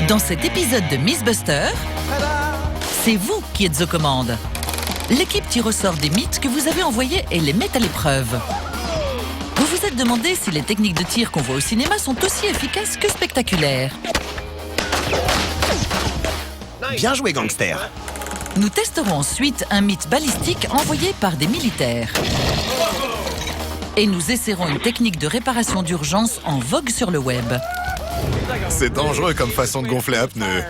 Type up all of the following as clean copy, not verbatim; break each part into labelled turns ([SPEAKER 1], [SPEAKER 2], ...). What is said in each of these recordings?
[SPEAKER 1] Dans cet épisode de Mythbusters, c'est vous qui êtes aux commandes. L'équipe tire au sort des mythes que vous avez envoyés et les met à l'épreuve. Vous vous êtes demandé si les techniques de tir qu'on voit au cinéma sont aussi efficaces que spectaculaires.
[SPEAKER 2] Bien joué, gangster.
[SPEAKER 1] Nous testerons ensuite un mythe balistique envoyé par des militaires. Et nous essaierons une technique de réparation d'urgence en vogue sur le web.
[SPEAKER 3] C'est dangereux comme façon de gonfler à pneus.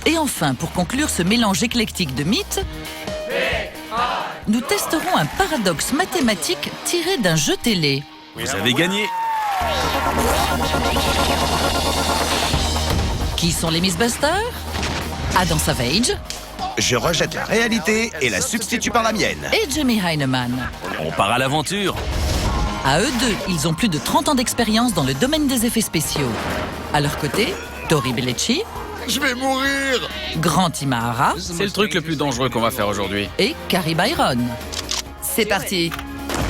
[SPEAKER 1] Et enfin, pour conclure ce mélange éclectique de mythes, nous testerons un paradoxe mathématique tiré d'un jeu télé.
[SPEAKER 4] Vous avez gagné.
[SPEAKER 1] Qui sont les Mythbusters? Adam Savage
[SPEAKER 2] Je rejette la réalité et la substitue par la mienne.
[SPEAKER 1] et Jamie Heineman.
[SPEAKER 4] On part à l'aventure.
[SPEAKER 1] À eux deux, ils ont plus de 30 ans d'expérience dans le domaine des effets spéciaux. À leur côté, Tori Bellecci,
[SPEAKER 3] Je vais mourir!
[SPEAKER 1] Grant Imahara
[SPEAKER 5] C'est le truc le plus dangereux qu'on va faire aujourd'hui.
[SPEAKER 1] et Carrie Byron. C'est parti.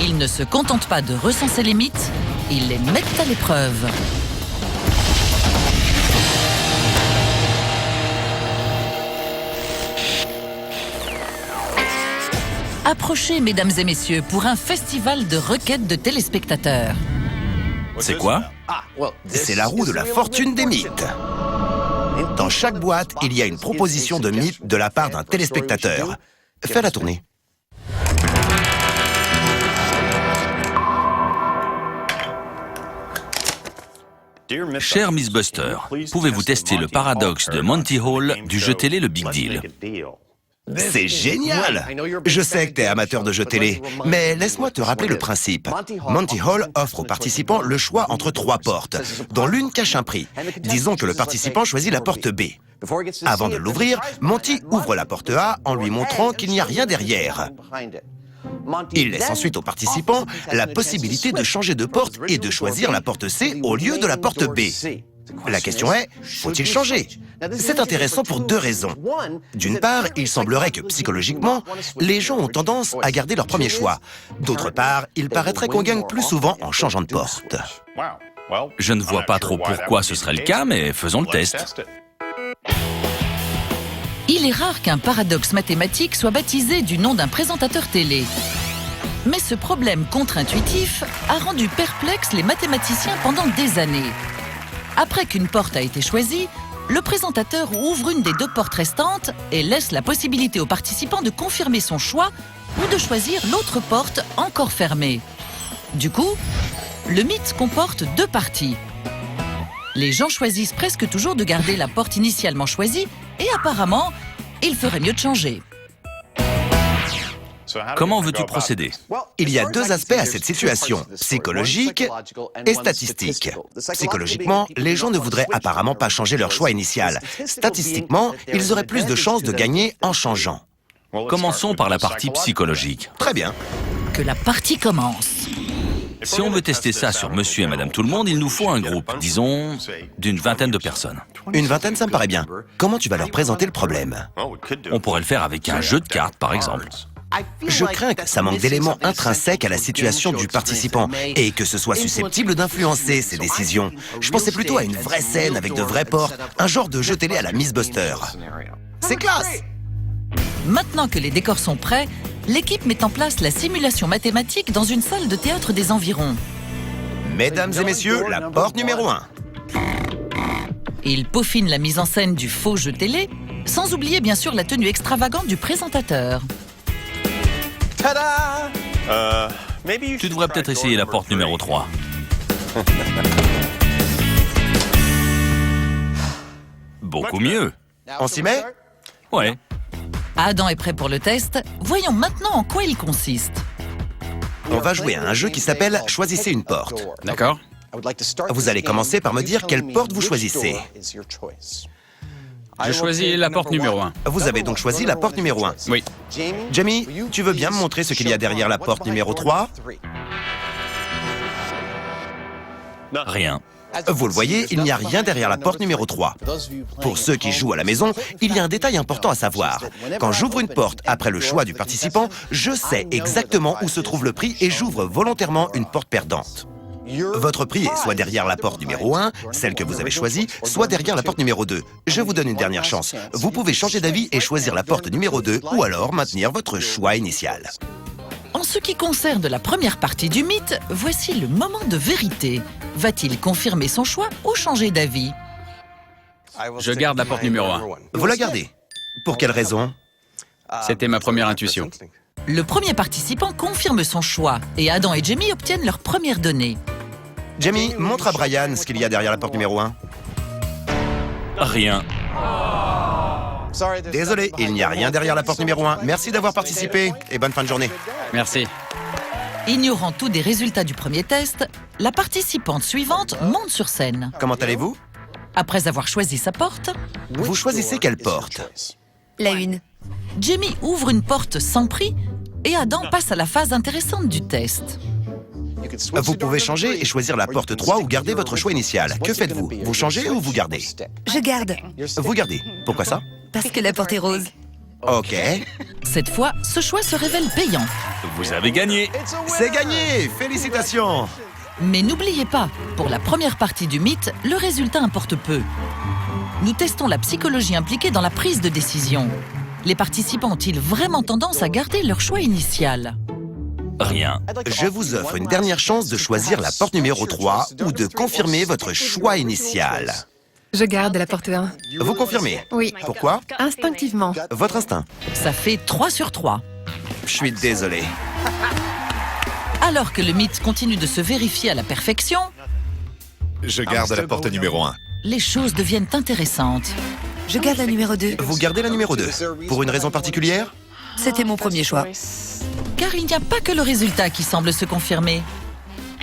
[SPEAKER 1] Ils ne se contentent pas de recenser les mythes, ils les mettent à l'épreuve. Approchez, mesdames et messieurs, pour un festival de requêtes de téléspectateurs.
[SPEAKER 4] C'est quoi?
[SPEAKER 2] C'est la roue de la fortune des mythes. Dans chaque boîte, il y a une proposition de mythe de la part d'un téléspectateur. Fais-la tourner.
[SPEAKER 4] Cher Mythbuster, pouvez-vous tester le paradoxe de Monty Hall du jeu télé Le Big Deal?
[SPEAKER 2] C'est génial! Je sais que t'es amateur de jeux télé, mais laisse-moi te rappeler le principe. Monty Hall offre aux participants le choix entre 3 portes, dont l'une cache un prix. Disons que le participant choisit la porte B. Avant de l'ouvrir, Monty ouvre la porte A en lui montrant qu'il n'y a rien derrière. Il laisse ensuite aux participants la possibilité de changer de porte et de choisir la porte C au lieu de la porte B. La question est, faut-il changer? C'est intéressant pour 2 raisons. D'une part, il semblerait que psychologiquement, les gens ont tendance à garder leur premier choix. D'autre part, il paraîtrait qu'on gagne plus souvent en changeant de porte.
[SPEAKER 4] Je ne vois pas trop pourquoi ce serait le cas, mais faisons le test.
[SPEAKER 1] Il est rare qu'un paradoxe mathématique soit baptisé du nom d'un présentateur télé. Mais ce problème contre-intuitif a rendu perplexes les mathématiciens pendant des années. Après qu'une porte a été choisie, le présentateur ouvre une des 2 portes restantes et laisse la possibilité aux participants de confirmer son choix ou de choisir l'autre porte encore fermée. Du coup, le mythe comporte 2 parties. Les gens choisissent presque toujours de garder la porte initialement choisie et apparemment, il ferait mieux de changer.
[SPEAKER 4] Comment veux-tu procéder?
[SPEAKER 2] Il y a 2 aspects à cette situation, psychologique et statistique. Psychologiquement, les gens ne voudraient apparemment pas changer leur choix initial. Statistiquement, ils auraient plus de chances de gagner en changeant.
[SPEAKER 4] Commençons par la partie psychologique.
[SPEAKER 2] Très bien.
[SPEAKER 1] Que la partie commence.
[SPEAKER 4] Si on veut tester ça sur monsieur et madame tout le monde, il nous faut un groupe, disons, d'une 20aine de personnes.
[SPEAKER 2] Une 20aine, ça me paraît bien. Comment tu vas leur présenter le problème?
[SPEAKER 4] On pourrait le faire avec un jeu de cartes, par exemple.
[SPEAKER 2] Je crains que ça manque d'éléments intrinsèques à la situation du participant et que ce soit susceptible d'influencer ses décisions. Je pensais plutôt à une vraie scène avec de vraies portes, un genre de jeu télé à la Mythbuster. C'est classe!
[SPEAKER 1] Maintenant que les décors sont prêts, l'équipe met en place la simulation mathématique dans une salle de théâtre des environs.
[SPEAKER 2] Mesdames et messieurs, la porte numéro 1.
[SPEAKER 1] Ils peaufinent la mise en scène du faux jeu télé, sans oublier bien sûr la tenue extravagante du présentateur.
[SPEAKER 4] Tu devrais peut-être essayer la porte numéro 3. Beaucoup mieux.
[SPEAKER 2] On s'y met?
[SPEAKER 4] Ouais.
[SPEAKER 1] Adam est prêt pour le test. Voyons maintenant en quoi il consiste.
[SPEAKER 2] On va jouer à un jeu qui s'appelle « Choisissez une porte ».
[SPEAKER 5] D'accord.
[SPEAKER 2] Vous allez commencer par me dire quelle porte vous choisissez.
[SPEAKER 5] Je choisis la porte numéro 1.
[SPEAKER 2] Vous avez donc choisi la porte numéro 1.
[SPEAKER 5] Oui.
[SPEAKER 2] Jamie, tu veux bien me montrer ce qu'il y a derrière la porte numéro 3?
[SPEAKER 4] Rien.
[SPEAKER 2] Vous le voyez, il n'y a rien derrière la porte numéro 3. Pour ceux qui jouent à la maison, il y a un détail important à savoir. Quand j'ouvre une porte après le choix du participant, je sais exactement où se trouve le prix et j'ouvre volontairement une porte perdante. Votre prix est soit derrière la porte numéro 1, celle que vous avez choisie, soit derrière la porte numéro 2. Je vous donne une dernière chance. Vous pouvez changer d'avis et choisir la porte numéro 2 ou alors maintenir votre choix initial.
[SPEAKER 1] En ce qui concerne la première partie du mythe, voici le moment de vérité. Va-t-il confirmer son choix ou changer d'avis?
[SPEAKER 5] Je garde la porte numéro 1.
[SPEAKER 2] Vous la gardez. Pour quelle raison?
[SPEAKER 5] C'était ma première intuition.
[SPEAKER 1] Le premier participant confirme son choix et Adam et Jamie obtiennent leurs premières données.
[SPEAKER 2] Jamie, montre à Brian ce qu'il y a derrière la porte numéro 1.
[SPEAKER 4] Rien.
[SPEAKER 2] Désolé, il n'y a rien derrière la porte numéro 1. Merci d'avoir participé et bonne fin de journée.
[SPEAKER 5] Merci.
[SPEAKER 1] Ignorant tout des résultats du premier test, la participante suivante monte sur scène.
[SPEAKER 2] Comment allez-vous?
[SPEAKER 1] Après avoir choisi sa porte,
[SPEAKER 2] Vous choisissez quelle porte?
[SPEAKER 6] La une.
[SPEAKER 1] Jamie ouvre une porte sans prix et Adam passe à la phase intéressante du test.
[SPEAKER 2] Vous pouvez changer et choisir la porte 3 ou garder votre choix initial. Que faites-vous? Vous changez ou vous gardez?
[SPEAKER 6] Je garde,
[SPEAKER 2] Vous gardez. Pourquoi ça?
[SPEAKER 6] parce que la porte est rose.
[SPEAKER 2] Ok.
[SPEAKER 1] Cette fois, ce choix se révèle payant.
[SPEAKER 4] Vous avez gagné.
[SPEAKER 2] C'est gagné! Félicitations!
[SPEAKER 1] Mais n'oubliez pas, pour la première partie du mythe, le résultat importe peu. Nous testons la psychologie impliquée dans la prise de décision. Les participants ont-ils vraiment tendance à garder leur choix initial?
[SPEAKER 4] Rien.
[SPEAKER 2] Je vous offre une dernière chance de choisir la porte numéro 3 ou de confirmer votre choix initial.
[SPEAKER 7] Je garde la porte 1.
[SPEAKER 2] Vous confirmez?
[SPEAKER 7] Oui.
[SPEAKER 2] Pourquoi?
[SPEAKER 7] Instinctivement.
[SPEAKER 2] Votre instinct.
[SPEAKER 1] Ça fait 3 sur 3.
[SPEAKER 2] Je suis désolé.
[SPEAKER 1] Alors que le mythe continue de se vérifier à la perfection,
[SPEAKER 3] Je garde la porte numéro 1.
[SPEAKER 1] les choses deviennent intéressantes.
[SPEAKER 6] Je garde la numéro 2.
[SPEAKER 2] Vous gardez la numéro 2. Pour une raison particulière?
[SPEAKER 6] C'était mon premier choix.
[SPEAKER 1] Car il n'y a pas que le résultat qui semble se confirmer.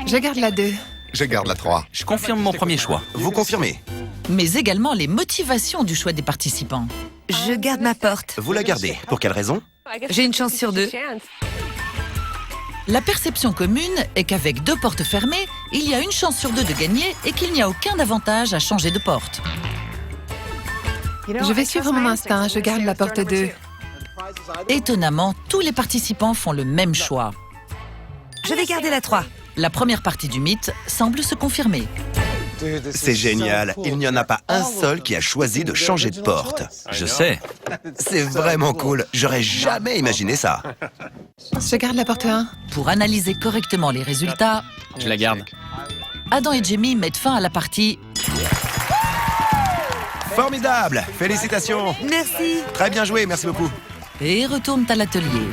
[SPEAKER 7] Je garde la 2.
[SPEAKER 3] Je garde la 3.
[SPEAKER 4] Je confirme mon premier choix.
[SPEAKER 2] Vous confirmez?
[SPEAKER 1] Mais également les motivations du choix des participants.
[SPEAKER 6] Je garde ma porte.
[SPEAKER 2] Vous la gardez. Pour quelle raison?
[SPEAKER 6] J'ai une chance sur 2.
[SPEAKER 1] La perception commune est qu'avec 2 portes fermées, il y a une chance sur 2 de gagner et qu'il n'y a aucun avantage à changer de porte.
[SPEAKER 7] Je vais suivre mon instinct. Je garde la porte 2.
[SPEAKER 1] Étonnamment, tous les participants font le même choix.
[SPEAKER 6] Je vais garder la 3.
[SPEAKER 1] La première partie du mythe semble se confirmer.
[SPEAKER 2] C'est génial. Il n'y en a pas un seul qui a choisi de changer de porte.
[SPEAKER 4] Je sais.
[SPEAKER 2] C'est vraiment cool. J'aurais jamais imaginé ça.
[SPEAKER 7] Je garde la porte 1.
[SPEAKER 1] Pour analyser correctement les résultats,
[SPEAKER 5] Je la garde.
[SPEAKER 1] Adam et Jamie mettent fin à la partie.
[SPEAKER 2] Formidable! Félicitations!
[SPEAKER 6] Merci.
[SPEAKER 2] Très bien joué, merci beaucoup.
[SPEAKER 1] Et retournent à l'atelier.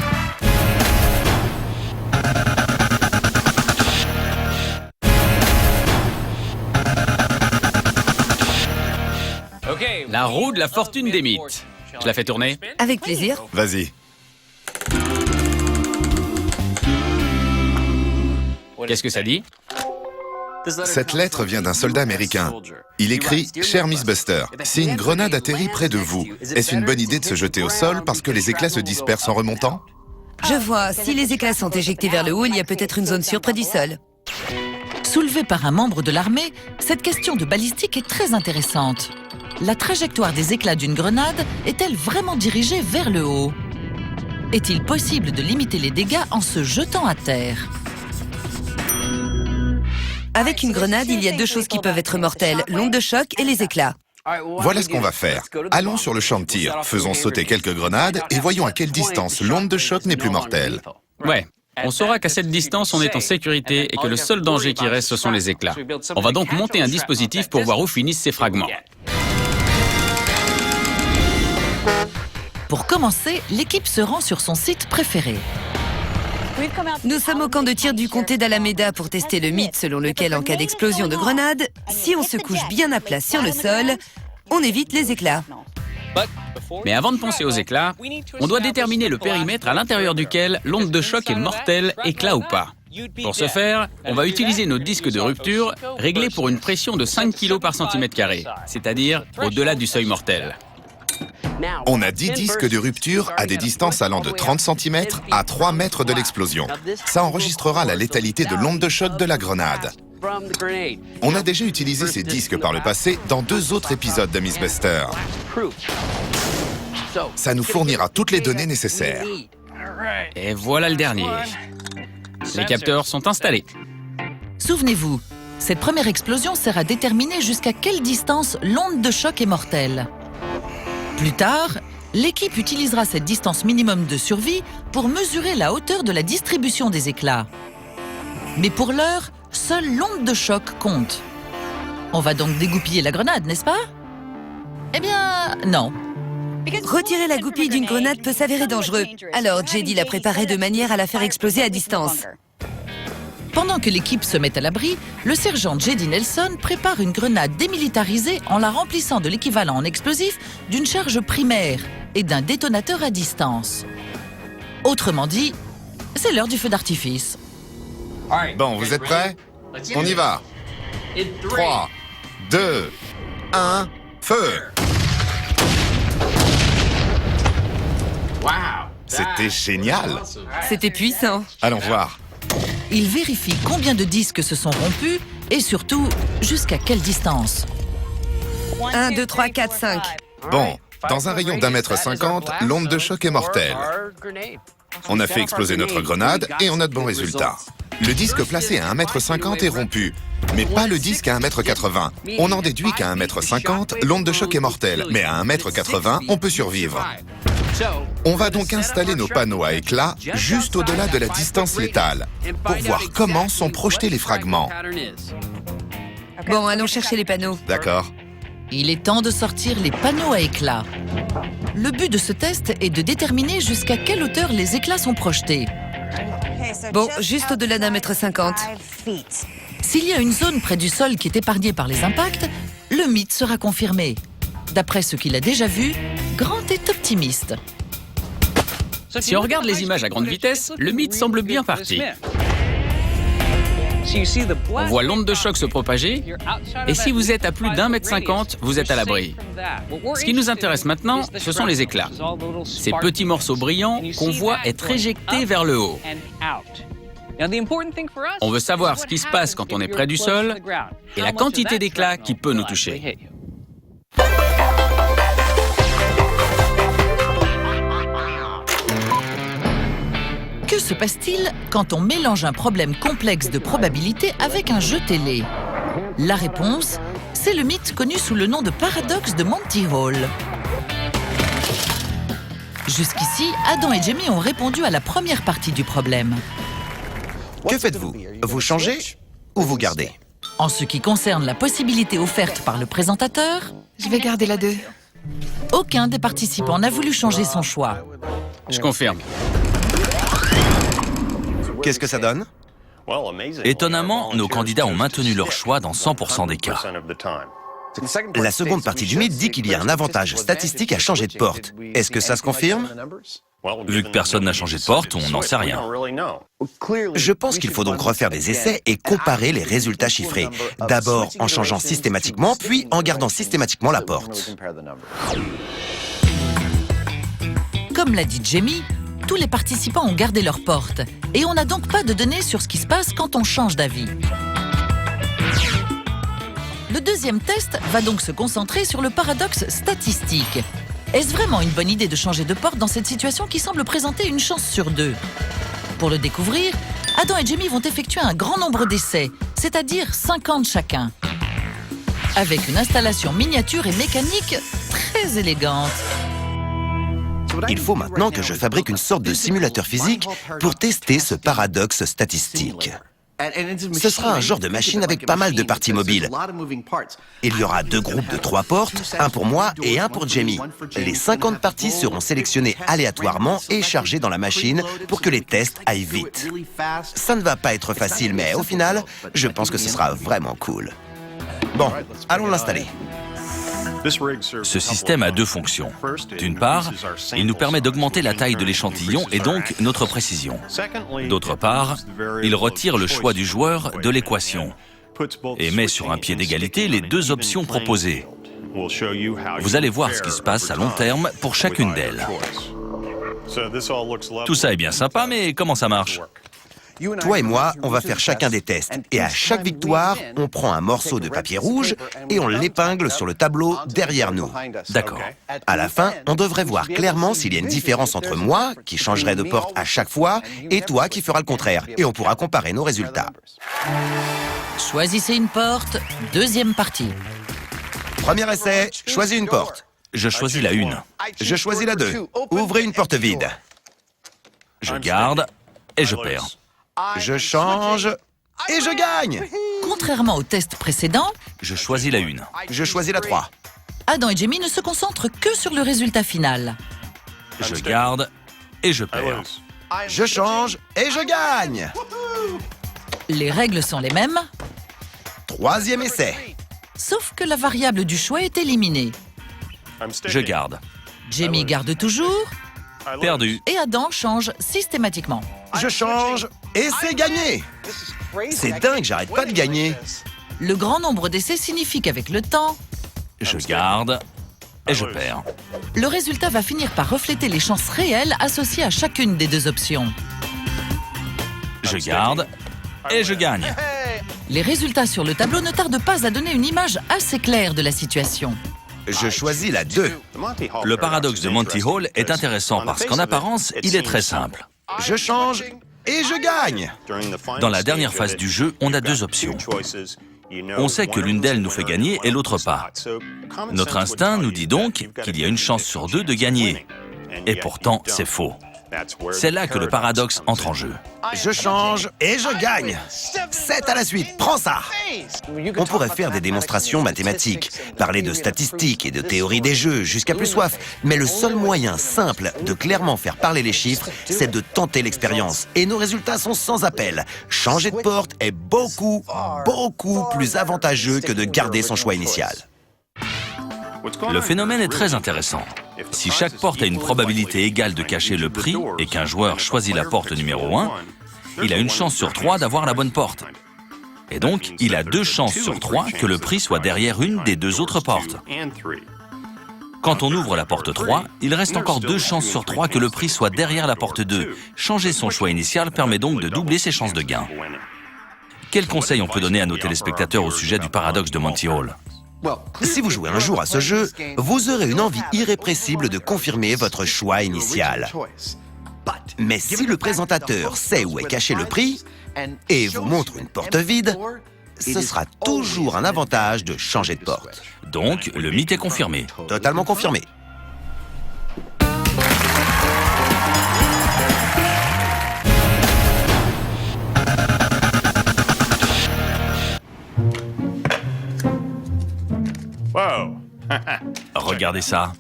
[SPEAKER 5] La roue de la fortune des mythes. Je la fais tourner.
[SPEAKER 6] Avec plaisir.
[SPEAKER 3] Vas-y.
[SPEAKER 5] Qu'est-ce que ça dit?
[SPEAKER 3] Cette lettre vient d'un soldat américain. Il écrit « Cher Miss Buster, si une grenade atterrit près de vous, est-ce une bonne idée de se jeter au sol parce que les éclats se dispersent en remontant ?»
[SPEAKER 6] Je vois, si les éclats sont éjectés vers le haut, il y a peut-être une zone sûre près du sol.
[SPEAKER 1] Soulevée par un membre de l'armée, cette question de balistique est très intéressante. La trajectoire des éclats d'une grenade est-elle vraiment dirigée vers le haut? Est-il possible de limiter les dégâts en se jetant à terre?
[SPEAKER 6] Avec une grenade, il y a 2 choses qui peuvent être mortelles, l'onde de choc et les éclats.
[SPEAKER 3] Voilà ce qu'on va faire. Allons sur le champ de tir, faisons sauter quelques grenades et voyons à quelle distance l'onde de choc n'est plus mortelle.
[SPEAKER 5] Ouais. On saura qu'à cette distance, on est en sécurité et que le seul danger qui reste, ce sont les éclats. On va donc monter un dispositif pour voir où finissent ces fragments.
[SPEAKER 1] Pour commencer, l'équipe se rend sur son site préféré.
[SPEAKER 6] Nous sommes au camp de tir du comté d'Alameda pour tester le mythe selon lequel, en cas d'explosion de grenade, si on se couche bien à plat sur le sol, on évite les éclats.
[SPEAKER 5] Mais avant de penser aux éclats, on doit déterminer le périmètre à l'intérieur duquel l'onde de choc est mortelle, éclat ou pas. Pour ce faire, on va utiliser nos disques de rupture réglés pour une pression de 5 kg par centimètre carré, c'est-à-dire au-delà du seuil mortel.
[SPEAKER 3] On a 10 disques de rupture à des distances allant de 30 cm à 3 mètres de l'explosion. Ça enregistrera la létalité de l'onde de choc de la grenade. On a déjà utilisé ces disques par le passé dans 2 autres épisodes de Miss Buster. Ça nous fournira toutes les données nécessaires.
[SPEAKER 5] Et voilà le dernier. Les capteurs sont installés.
[SPEAKER 1] Souvenez-vous, cette première explosion sert à déterminer jusqu'à quelle distance l'onde de choc est mortelle. Plus tard, l'équipe utilisera cette distance minimum de survie pour mesurer la hauteur de la distribution des éclats. Mais pour l'heure, seule l'onde de choc compte. On va donc dégoupiller la grenade, n'est-ce pas? Eh bien, non.
[SPEAKER 6] Retirer la goupille d'une grenade peut s'avérer dangereux. Alors, JD la préparait de manière à la faire exploser à distance.
[SPEAKER 1] Pendant que l'équipe se met à l'abri, le sergent J.D. Nelson prépare une grenade démilitarisée en la remplissant de l'équivalent en explosif d'une charge primaire et d'un détonateur à distance. Autrement dit, c'est l'heure du feu d'artifice.
[SPEAKER 3] Bon, vous êtes prêts? On y va. 3, 2, 1, feu! C'était génial!
[SPEAKER 6] C'était puissant.
[SPEAKER 3] Allons voir.
[SPEAKER 1] Il vérifie combien de disques se sont rompus et surtout, jusqu'à quelle distance.
[SPEAKER 6] 1, 2, 3, 4, 5.
[SPEAKER 3] Bon, dans un rayon d'1,50 m, l'onde de choc est mortelle. On a fait exploser notre grenade et on a de bons résultats. Le disque placé à 1,50 m est rompu, mais pas le disque à 1,80 m. On en déduit qu'à 1,50 m, l'onde de choc est mortelle, mais à 1,80 m, on peut survivre. On va donc installer nos panneaux à éclats juste au-delà de la distance létale pour voir comment sont projetés les fragments.
[SPEAKER 6] Bon, allons chercher les panneaux.
[SPEAKER 3] D'accord.
[SPEAKER 1] Il est temps de sortir les panneaux à éclats. Le but de ce test est de déterminer jusqu'à quelle hauteur les éclats sont projetés.
[SPEAKER 6] Bon, juste au-delà d'1,50 m.
[SPEAKER 1] S'il y a une zone près du sol qui est épargnée par les impacts, le mythe sera confirmé. D'après ce qu'il a déjà vu, Grant est optimiste.
[SPEAKER 5] Si on regarde les images à grande vitesse, le mythe semble bien parti. On voit l'onde de choc se propager, et si vous êtes à plus d'1,50 m, vous êtes à l'abri. Ce qui nous intéresse maintenant, ce sont les éclats. Ces petits morceaux brillants qu'on voit être éjectés vers le haut. On veut savoir ce qui se passe quand on est près du sol et la quantité d'éclats qui peut nous toucher.
[SPEAKER 1] Que se passe-t-il quand on mélange un problème complexe de probabilité avec un jeu télé? La réponse, c'est le mythe connu sous le nom de paradoxe de Monty Hall. Jusqu'ici, Adam et Jamie ont répondu à la première partie du problème.
[SPEAKER 2] Que faites-vous? Vous changez ou vous gardez?
[SPEAKER 1] En ce qui concerne la possibilité offerte par le présentateur,
[SPEAKER 7] Je vais garder la 2.
[SPEAKER 1] aucun des participants n'a voulu changer son choix.
[SPEAKER 5] Je confirme.
[SPEAKER 2] Qu'est-ce que ça donne?
[SPEAKER 4] Étonnamment, nos candidats ont maintenu leur choix dans 100% des cas.
[SPEAKER 2] La seconde partie du mythe dit qu'il y a un avantage statistique à changer de porte. Est-ce que ça se confirme?
[SPEAKER 4] Vu que personne n'a changé de porte, on n'en sait rien.
[SPEAKER 2] Je pense qu'il faut donc refaire des essais et comparer les résultats chiffrés. D'abord en changeant systématiquement, puis en gardant systématiquement la porte.
[SPEAKER 1] Comme l'a dit Jamie, tous les participants ont gardé leur porte et on n'a donc pas de données sur ce qui se passe quand on change d'avis. Le deuxième test va donc se concentrer sur le paradoxe statistique. Est-ce vraiment une bonne idée de changer de porte dans cette situation qui semble présenter une chance sur 2? Pour le découvrir, Adam et Jamie vont effectuer un grand nombre d'essais, c'est-à-dire 50 chacun. Avec une installation miniature et mécanique très élégante.
[SPEAKER 2] Il faut maintenant que je fabrique une sorte de simulateur physique pour tester ce paradoxe statistique. Ce sera un genre de machine avec pas mal de parties mobiles. Il y aura 2 groupes de 3 portes, un pour moi et un pour Jamie. Les 50 parties seront sélectionnées aléatoirement et chargées dans la machine pour que les tests aillent vite. Ça ne va pas être facile, mais au final, je pense que ce sera vraiment cool. Bon, allons l'installer.
[SPEAKER 4] Ce système a 2 fonctions. D'une part, il nous permet d'augmenter la taille de l'échantillon et donc notre précision. D'autre part, il retire le choix du joueur de l'équation et met sur un pied d'égalité les 2 options proposées. Vous allez voir ce qui se passe à long terme pour chacune d'elles. Tout ça est bien sympa, mais comment ça marche?
[SPEAKER 2] Toi et moi, on va faire chacun des tests. Et à chaque victoire, on prend un morceau de papier rouge et on l'épingle sur le tableau derrière nous.
[SPEAKER 4] D'accord.
[SPEAKER 2] À la fin, on devrait voir clairement s'il y a une différence entre moi, qui changerai de porte à chaque fois, et toi qui feras le contraire. Et on pourra comparer nos résultats.
[SPEAKER 1] Choisissez une porte, deuxième partie.
[SPEAKER 2] Premier essai, choisis une porte.
[SPEAKER 4] Je choisis la 1.
[SPEAKER 2] Je choisis la 2. Ouvrez une porte vide.
[SPEAKER 4] Je garde et je perds.
[SPEAKER 2] Je change et je gagne.
[SPEAKER 1] Contrairement au test précédent,
[SPEAKER 4] Je choisis la 1.
[SPEAKER 2] Je choisis la 3.
[SPEAKER 1] Adam et Jamie ne se concentrent que sur le résultat final.
[SPEAKER 4] Je garde et je perds.
[SPEAKER 2] Je change et je gagne.
[SPEAKER 1] Les règles sont les mêmes,
[SPEAKER 2] Troisième essai.
[SPEAKER 1] sauf que la variable du choix est éliminée.
[SPEAKER 4] Je garde.
[SPEAKER 1] Jamie garde toujours
[SPEAKER 4] Perdu.
[SPEAKER 1] et Adam change systématiquement.
[SPEAKER 2] Je change et c'est gagné. C'est dingue, j'arrête pas de gagner.
[SPEAKER 1] Le grand nombre d'essais signifie qu'avec le temps,
[SPEAKER 4] Je garde et je perds.
[SPEAKER 1] le résultat va finir par refléter les chances réelles associées à chacune des deux options.
[SPEAKER 4] Je garde et je gagne.
[SPEAKER 1] Les résultats sur le tableau ne tardent pas à donner une image assez claire de la situation.
[SPEAKER 2] Je choisis la 2.
[SPEAKER 4] Le paradoxe de Monty Hall est intéressant parce qu'en apparence, il est très simple.
[SPEAKER 2] Je change et je gagne.
[SPEAKER 4] Dans la dernière phase du jeu, on a 2 options. On sait que l'une d'elles nous fait gagner et l'autre pas. Notre instinct nous dit donc qu'il y a une chance sur 2 de gagner. Et pourtant, c'est faux. C'est là que le paradoxe entre en jeu.
[SPEAKER 2] Je change et je gagne. 7 à la suite, prends ça. On pourrait faire des démonstrations mathématiques, parler de statistiques et de théorie des jeux jusqu'à plus soif. Mais le seul moyen simple de clairement faire parler les chiffres, c'est de tenter l'expérience. Et nos résultats sont sans appel. Changer de porte est beaucoup plus avantageux que de garder son choix initial.
[SPEAKER 4] Le phénomène est très intéressant. Si chaque porte a une probabilité égale de cacher le prix et qu'un joueur choisit la porte numéro 1, il a une chance sur 3 d'avoir la bonne porte. Et donc, il a 2 chances sur 3 que le prix soit derrière une des 2 autres portes. Quand on ouvre la porte 3, il reste encore 2 chances sur 3 que le prix soit derrière la porte 2. Changer son choix initial permet donc de doubler ses chances de gain. Quels conseils on peut donner à nos téléspectateurs au sujet du paradoxe de Monty Hall ?
[SPEAKER 2] Si vous jouez un jour à ce jeu, vous aurez une envie irrépressible de confirmer votre choix initial. Mais si le présentateur sait où est caché le prix et vous montre une porte vide, ce sera toujours un avantage de changer de porte.
[SPEAKER 4] Donc, le mythe est confirmé.
[SPEAKER 2] Totalement confirmé.
[SPEAKER 4] Regardez ça.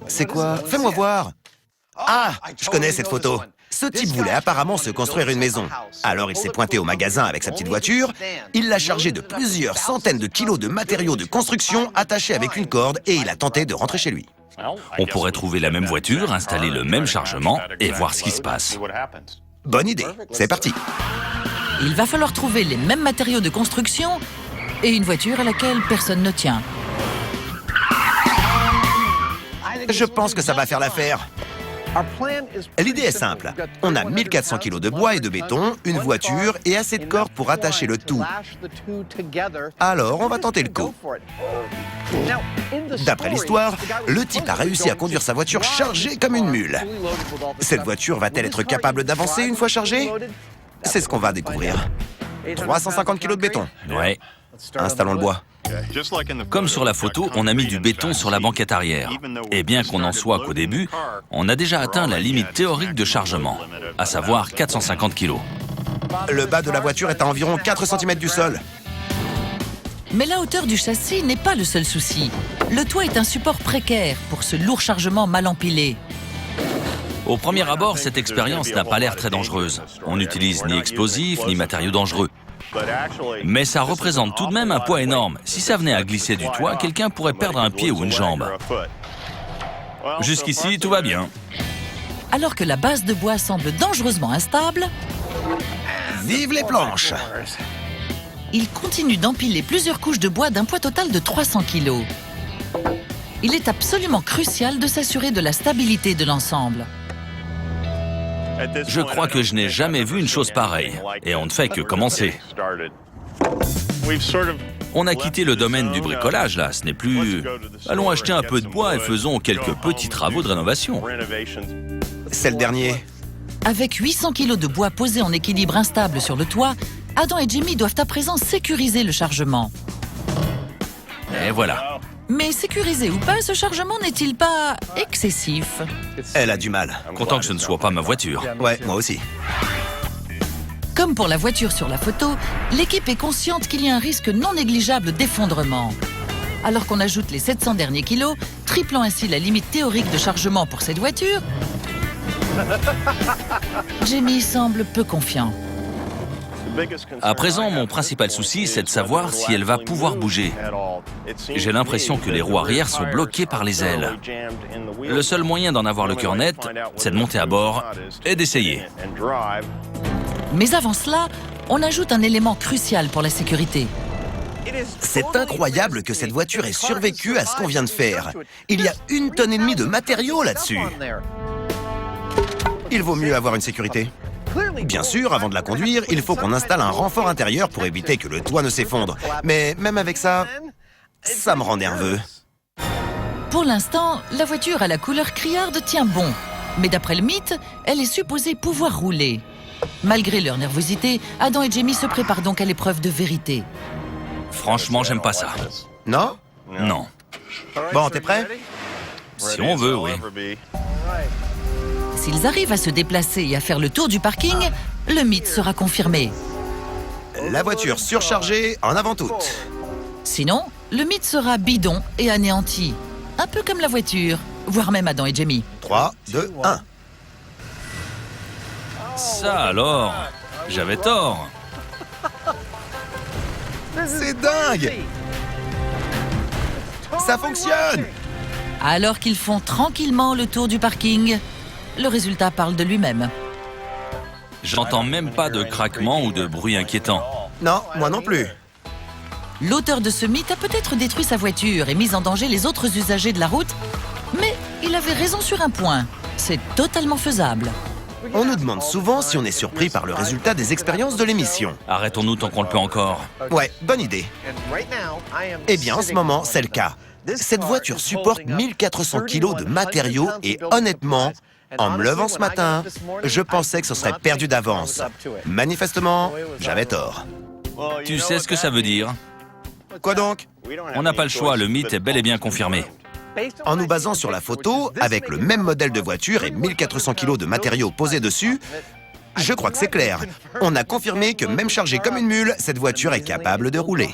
[SPEAKER 2] C'est quoi? Fais-moi voir. Ah, je connais cette photo. Ce type voulait apparemment se construire une maison. Alors il s'est pointé au magasin avec sa petite voiture, il l'a chargée de plusieurs centaines de kilos de matériaux de construction attachés avec une corde et il a tenté de rentrer chez lui.
[SPEAKER 4] On pourrait trouver la même voiture, installer le même chargement et voir ce qui se passe.
[SPEAKER 2] Bonne idée, c'est parti.
[SPEAKER 1] Il va falloir trouver les mêmes matériaux de construction et une voiture à laquelle personne ne tient.
[SPEAKER 2] Je pense que ça va faire l'affaire. L'idée est simple. On a 1400 kilos de bois et de béton, une voiture et assez de cordes pour attacher le tout. Alors, on va tenter le coup. D'après l'histoire, le type a réussi à conduire sa voiture chargée comme une mule. Cette voiture va-t-elle être capable d'avancer une fois chargée? C'est ce qu'on va découvrir. 350 kilos de béton.
[SPEAKER 4] Ouais.
[SPEAKER 2] Installons le bois.
[SPEAKER 4] Comme sur la photo, on a mis du béton sur la banquette arrière. Et bien qu'on en soit qu'au début, on a déjà atteint la limite théorique de chargement, à savoir 450 kg.
[SPEAKER 2] Le bas de la voiture est à environ 4 cm du sol.
[SPEAKER 1] Mais la hauteur du châssis n'est pas le seul souci. Le toit est un support précaire pour ce lourd chargement mal empilé.
[SPEAKER 4] Au premier abord, cette expérience n'a pas l'air très dangereuse. On n'utilise ni explosifs, ni matériaux dangereux. Mais ça représente tout de même un poids énorme. Si ça venait à glisser du toit, quelqu'un pourrait perdre un pied ou une jambe. Jusqu'ici, tout va bien.
[SPEAKER 1] Alors que la base de bois semble dangereusement instable,
[SPEAKER 2] Vive les planches!
[SPEAKER 1] il continue d'empiler plusieurs couches de bois d'un poids total de 300 kg. Il est absolument crucial de s'assurer de la stabilité de l'ensemble.
[SPEAKER 4] Je crois que je n'ai jamais vu une chose pareille. Et on ne fait que commencer. On a quitté le domaine du bricolage, là. Ce n'est plus... Allons acheter un peu de bois et faisons quelques petits travaux de rénovation.
[SPEAKER 2] C'est le dernier.
[SPEAKER 1] Avec 800 kilos de bois posés en équilibre instable sur le toit, Adam et Jamie doivent à présent sécuriser le chargement.
[SPEAKER 4] Et voilà.
[SPEAKER 1] Mais sécurisé ou pas, ce chargement n'est-il pas excessif?
[SPEAKER 2] Elle a du mal.
[SPEAKER 4] Content que ce ne soit pas ma voiture.
[SPEAKER 2] Ouais, moi aussi.
[SPEAKER 1] Comme pour la voiture sur la photo, l'équipe est consciente qu'il y a un risque non négligeable d'effondrement. Alors qu'on ajoute les 700 derniers kilos, triplant ainsi la limite théorique de chargement pour cette voiture, Jamie semble peu confiant.
[SPEAKER 4] À présent, mon principal souci, c'est de savoir si elle va pouvoir bouger. J'ai l'impression que les roues arrière sont bloquées par les ailes. Le seul moyen d'en avoir le cœur net, c'est de monter à bord et d'essayer.
[SPEAKER 1] Mais avant cela, on ajoute un élément crucial pour la sécurité.
[SPEAKER 2] C'est incroyable que cette voiture ait survécu à ce qu'on vient de faire. Il y a 1,5 tonne de matériaux là-dessus. Il vaut mieux avoir une sécurité. Bien sûr, avant de la conduire, il faut qu'on installe un renfort intérieur pour éviter que le toit ne s'effondre. Mais même avec ça, ça me rend nerveux.
[SPEAKER 1] Pour l'instant, la voiture à la couleur criarde tient bon. Mais d'après le mythe, elle est supposée pouvoir rouler. Malgré leur nervosité, Adam et Jamie se préparent donc à l'épreuve de vérité.
[SPEAKER 4] Franchement, j'aime pas ça.
[SPEAKER 2] Non?
[SPEAKER 4] Non.
[SPEAKER 2] Bon, t'es prêt?
[SPEAKER 4] Si on veut, oui.
[SPEAKER 1] S'ils arrivent à se déplacer et à faire le tour du parking, le mythe sera confirmé.
[SPEAKER 2] La voiture surchargée en avant toute.
[SPEAKER 1] Sinon, le mythe sera bidon et anéanti. Un peu comme la voiture, voire même Adam et Jamie.
[SPEAKER 2] 3, 2, 1.
[SPEAKER 4] Ça alors, j'avais tort.
[SPEAKER 2] C'est dingue! Ça fonctionne!
[SPEAKER 1] Alors qu'ils font tranquillement le tour du parking, le résultat parle de lui-même.
[SPEAKER 4] J'entends même pas de craquement ou de bruit inquiétant.
[SPEAKER 2] Non, moi non plus.
[SPEAKER 1] L'auteur de ce mythe a peut-être détruit sa voiture et mis en danger les autres usagers de la route, mais il avait raison sur un point. C'est totalement faisable.
[SPEAKER 2] On nous demande souvent si on est surpris par le résultat des expériences de l'émission.
[SPEAKER 4] Arrêtons-nous tant qu'on le peut encore.
[SPEAKER 2] Ouais, bonne idée. Eh bien, en ce moment, c'est le cas. Cette voiture supporte 1400 kilos de matériaux et honnêtement, en me levant ce matin, je pensais que ce serait perdu d'avance. Manifestement, j'avais tort.
[SPEAKER 4] Tu sais ce que ça veut dire?
[SPEAKER 2] Quoi donc?
[SPEAKER 4] On n'a pas le choix, le mythe est bel et bien confirmé.
[SPEAKER 2] En nous basant sur la photo, avec le même modèle de voiture et 1400 kilos de matériaux posés dessus, je crois que c'est clair. On a confirmé que même chargée comme une mule, cette voiture est capable de rouler.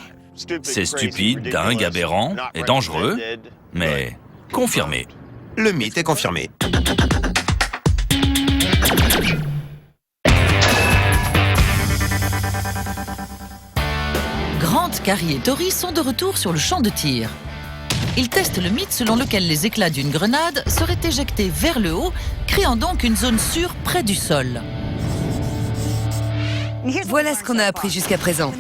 [SPEAKER 4] C'est stupide, dingue, aberrant et dangereux, mais confirmé.
[SPEAKER 2] Le mythe est confirmé.
[SPEAKER 1] Grant, Carrie et Tori sont de retour sur le champ de tir. Ils testent le mythe selon lequel les éclats d'une grenade seraient éjectés vers le haut, créant donc une zone sûre près du sol.
[SPEAKER 6] Voilà ce qu'on a appris jusqu'à présent.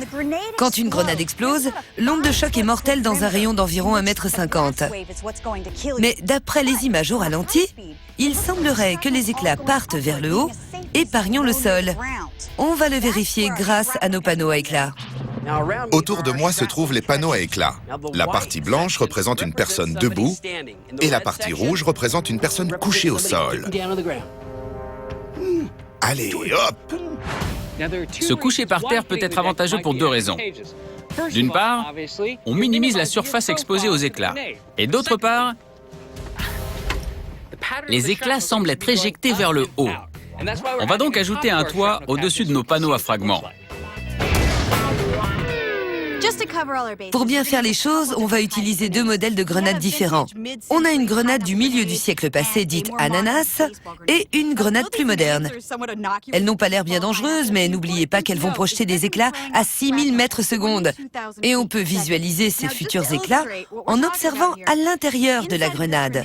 [SPEAKER 6] Quand une grenade explose, l'onde de choc est mortelle dans un rayon d'environ 1,50 m. Mais d'après les images au ralenti, il semblerait que les éclats partent vers le haut, épargnant le sol. On va le vérifier grâce à nos panneaux à éclats.
[SPEAKER 3] Autour de moi se trouvent les panneaux à éclat. La partie blanche représente une personne debout et la partie rouge représente une personne couchée au sol. Allez, hop!
[SPEAKER 5] Se coucher par terre peut être avantageux pour deux raisons. D'une part, on minimise la surface exposée aux éclats. Et d'autre part, les éclats semblent être éjectés vers le haut. On va donc ajouter un toit au-dessus de nos panneaux à fragments.
[SPEAKER 6] Pour bien faire les choses, on va utiliser deux modèles de grenades différents. On a une grenade du milieu du siècle passé dite ananas et une grenade plus moderne. Elles n'ont pas l'air bien dangereuses, mais n'oubliez pas qu'elles vont projeter des éclats à 6000 mètres secondes. Et on peut visualiser ces futurs éclats en observant à l'intérieur de la grenade.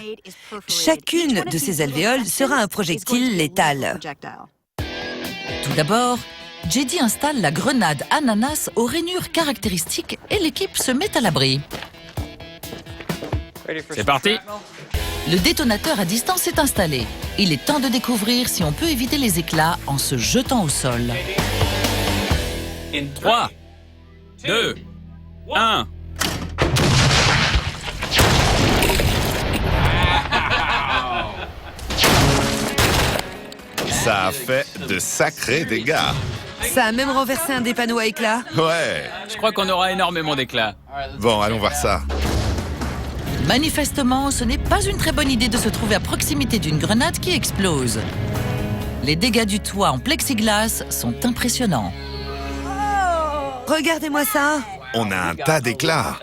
[SPEAKER 6] Chacune de ces alvéoles sera un projectile létal.
[SPEAKER 1] Tout d'abord, JD installe la grenade ananas aux rainures caractéristiques et l'équipe se met à l'abri.
[SPEAKER 5] C'est parti.
[SPEAKER 1] Le détonateur à distance est installé. Il est temps de découvrir si on peut éviter les éclats en se jetant au sol.
[SPEAKER 5] 3, 2, 1.
[SPEAKER 3] Ça a fait de sacrés dégâts.
[SPEAKER 6] Ça a même renversé un des panneaux à éclats.
[SPEAKER 3] Ouais.
[SPEAKER 5] Je crois qu'on aura énormément d'éclats.
[SPEAKER 3] Bon, allons voir ça.
[SPEAKER 1] Manifestement, ce n'est pas une très bonne idée de se trouver à proximité d'une grenade qui explose. Les dégâts du toit en plexiglas sont impressionnants.
[SPEAKER 6] Regardez-moi ça.
[SPEAKER 3] On a un tas d'éclats.